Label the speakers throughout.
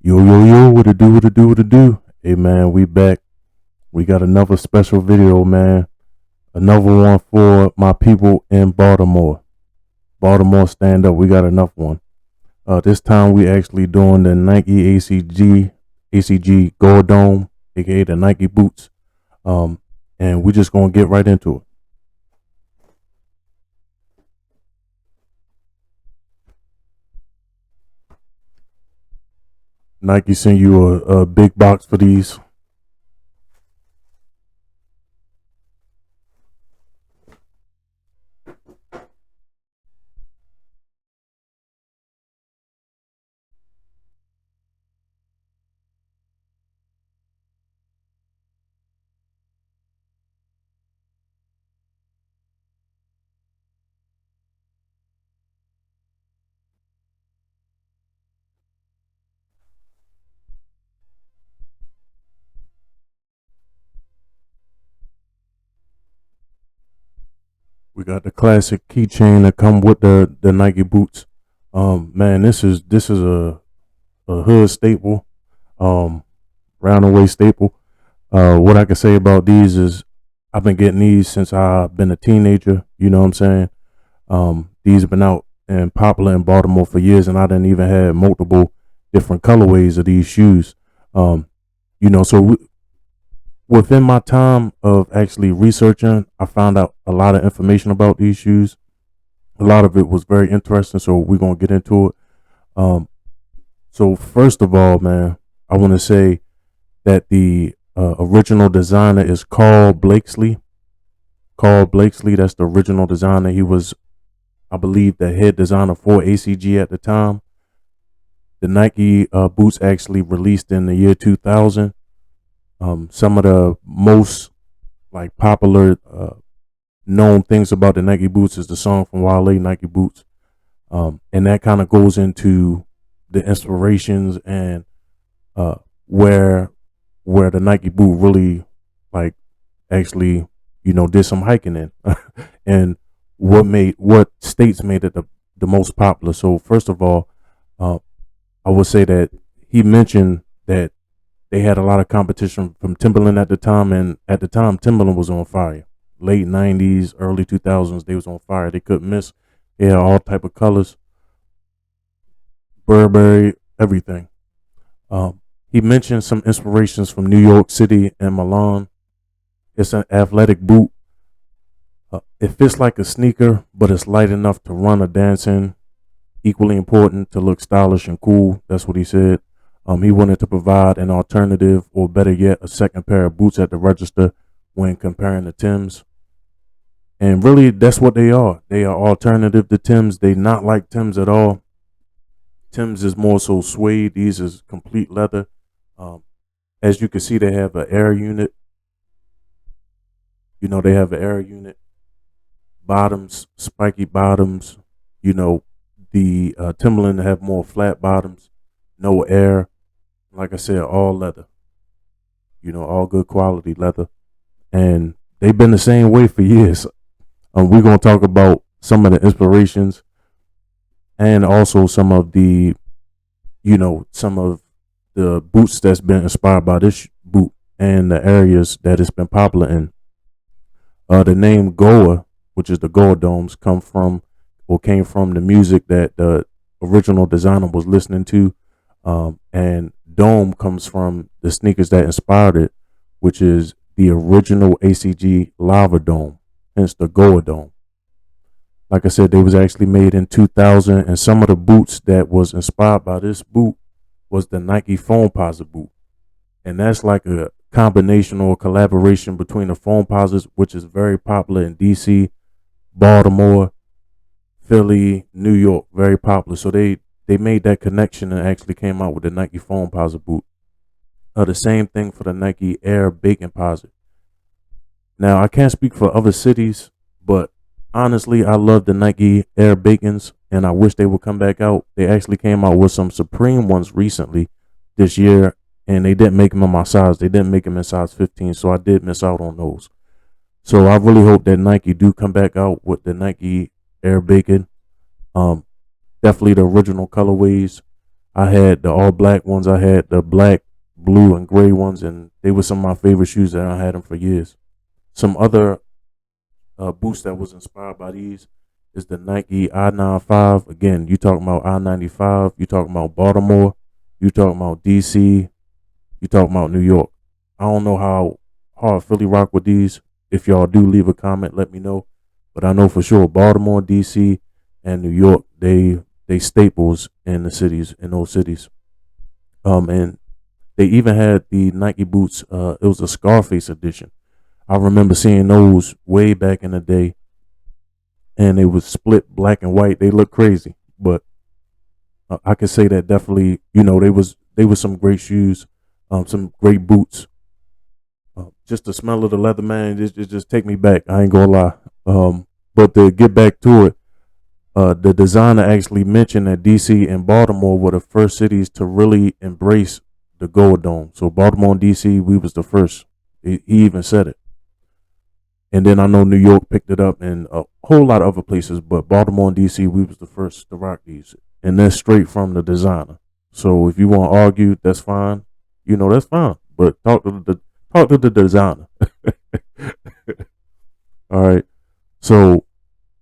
Speaker 1: Yo, yo, yo, what it do, what it do, what it do? Hey, man, we back. We got another special video, man. Another one for my people in Baltimore. Baltimore, stand up. We got another one. This time we actually doing the Nike ACG Goadoame, aka the Nike boots. And we just gonna get right into it. Nike sent you a big box for these. We got the classic keychain that come with the Nike boots. Man, this is a hood staple, um, round and way staple. What I can say about these is I've been getting these since I've been a teenager. You know what I'm saying? These have been out and popular in Baltimore for years, and I didn't even have multiple different colorways of these shoes. Um, so within my time of actually researching, I found out a lot of information about these shoes. A lot of it was very interesting, so we're gonna get into it. Um, so first of all, man, I want to say that the original designer is Carl Blakesley. Carl Blakesley, that's the original designer. He was, I believe, the head designer for ACG at the time. The Nike boots actually released in the year 2000. Some of the most like popular known things about the Nike boots is the song from Wale, Nike Boots. And that kind of goes into the inspirations and uh, where the Nike boot really like actually did some hiking in and what states made it the most popular. So first of all, uh, I would say that he mentioned that they had a lot of competition from Timberland at the time, and at the time Timberland was on fire. Late 90s, early 2000s, they was on fire. They couldn't miss. They had all type of colors, Burberry, everything. He mentioned some inspirations from New York City and Milan. It's an athletic boot. It fits like a sneaker, but it's light enough to run or dance in. Equally important to look stylish and cool. That's what he said. He wanted to provide an alternative, or better yet, a second pair of boots at the register when comparing to Tim's. And really, that's what they are. They are alternative to Tim's. They not like Tim's at all. Tim's is more so suede. These is complete leather. Um, as you can see, they have an air unit. They have an air unit. Bottoms, spiky bottoms. The Timberland have more flat bottoms, no air. Like I said, all leather. All good quality leather, and they've been the same way for years. We're gonna talk about some of the inspirations and also some of the boots that's been inspired by this boot and the areas that it's been popular in. The name Goa, which is the Goadomes, came from the music that the original designer was listening to, and dome comes from the sneakers that inspired it, which is the original ACG Lava Dome, hence the Goadoame. Like I said, they was actually made in 2000, and some of the boots that was inspired by this boot was the Nike Foamposite boot, and that's like a combination or collaboration between the Foamposites, which is very popular in DC, Baltimore, Philly, New York, very popular. So they made that connection and actually came out with the Nike Foamposite boot. The same thing for the Nike Air Baconposite. Now I can't speak for other cities, but honestly, I love the Nike Air Bacons, and I wish they would come back out. They actually came out with some Supreme ones recently this year, and they didn't make them in my size. They didn't make them in size 15, so I did miss out on those. So I really hope that Nike do come back out with the Nike Air Bacon. Definitely the original colorways. I had the all black ones. I had the black, blue, and gray ones, and they were some of my favorite shoes, and I had them for years. Some other boots that was inspired by these is the Nike I-95. Again, you talking about I-95, you talking about Baltimore, you talking about DC, you talking about New York. I don't know how hard Philly rock with these. If y'all do, leave a comment, let me know. But I know for sure Baltimore, DC, and New York, they staples in the cities, in those cities. And they even had the Nike boots. It was a Scarface edition. I remember seeing those way back in the day, and they was split black and white. They look crazy, but I could say that definitely, they was some great shoes, some great boots. Just the smell of the leather, man, it just take me back. I ain't gonna lie. But to get back to it, the designer actually mentioned that DC and Baltimore were the first cities to really embrace the Goadoame. So Baltimore and DC, we was the first. He even said it. And then I know New York picked it up and a whole lot of other places, but Baltimore and DC, we was the first to rock these. And that's straight from the designer. So if you want to argue, that's fine. That's fine. But talk to the designer. All right. So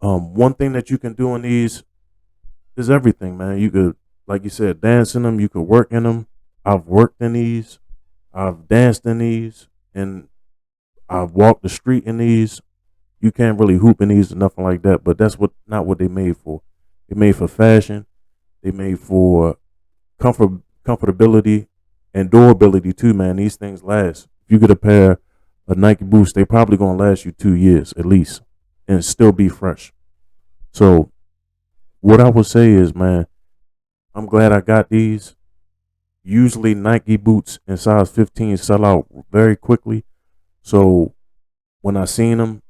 Speaker 1: one thing that you can do in these is everything, man. You could, like you said, dance in them. You could work in them. I've worked in these. I've danced in these, and I've walked the street in these. You can't really hoop in these or nothing like that, but that's not what they made for. They made for fashion. They made for comfortability and durability too, man. These things last. If you get a pair of Nike boots, they probably gonna last you 2 years at least, and still be fresh. So what I would say is, man, I'm glad I got these. Usually Nike boots in size 15 sell out very quickly. So when I seen them,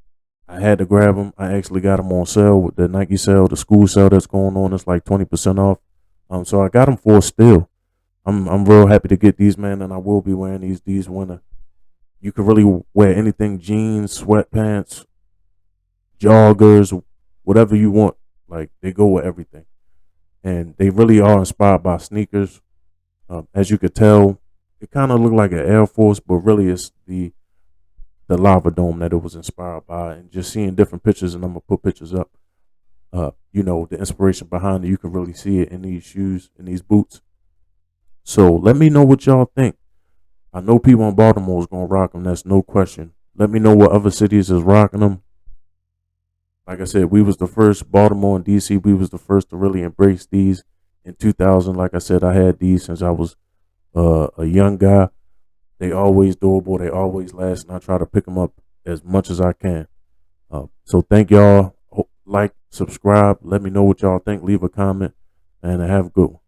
Speaker 1: I had to grab them. I actually got them on sale with the Nike sale, the school sale that's going on. It's like 20% off. So I got them for a steal. I'm real happy to get these, man, and I will be wearing these winter. You can really wear anything: jeans, sweatpants, joggers, whatever you want. Like, they go with everything, and they really are inspired by sneakers. As you could tell, it kind of looked like an Air Force, but really it's the lava dome that it was inspired by. And just seeing different pictures, and I'm gonna put pictures up. The inspiration behind it, you can really see it in these shoes, in these boots. So let me know what y'all think. I know people in Baltimore is gonna rock them. That's no question. Let me know what other cities is rocking them. Like I said, we was the first. Baltimore and DC, we was the first to really embrace these in 2000. Like I said, I had these since I was a young guy. They always durable. They always last, and I try to pick them up as much as I can. So thank y'all. Like, subscribe. Let me know what y'all think. Leave a comment, and have a good one.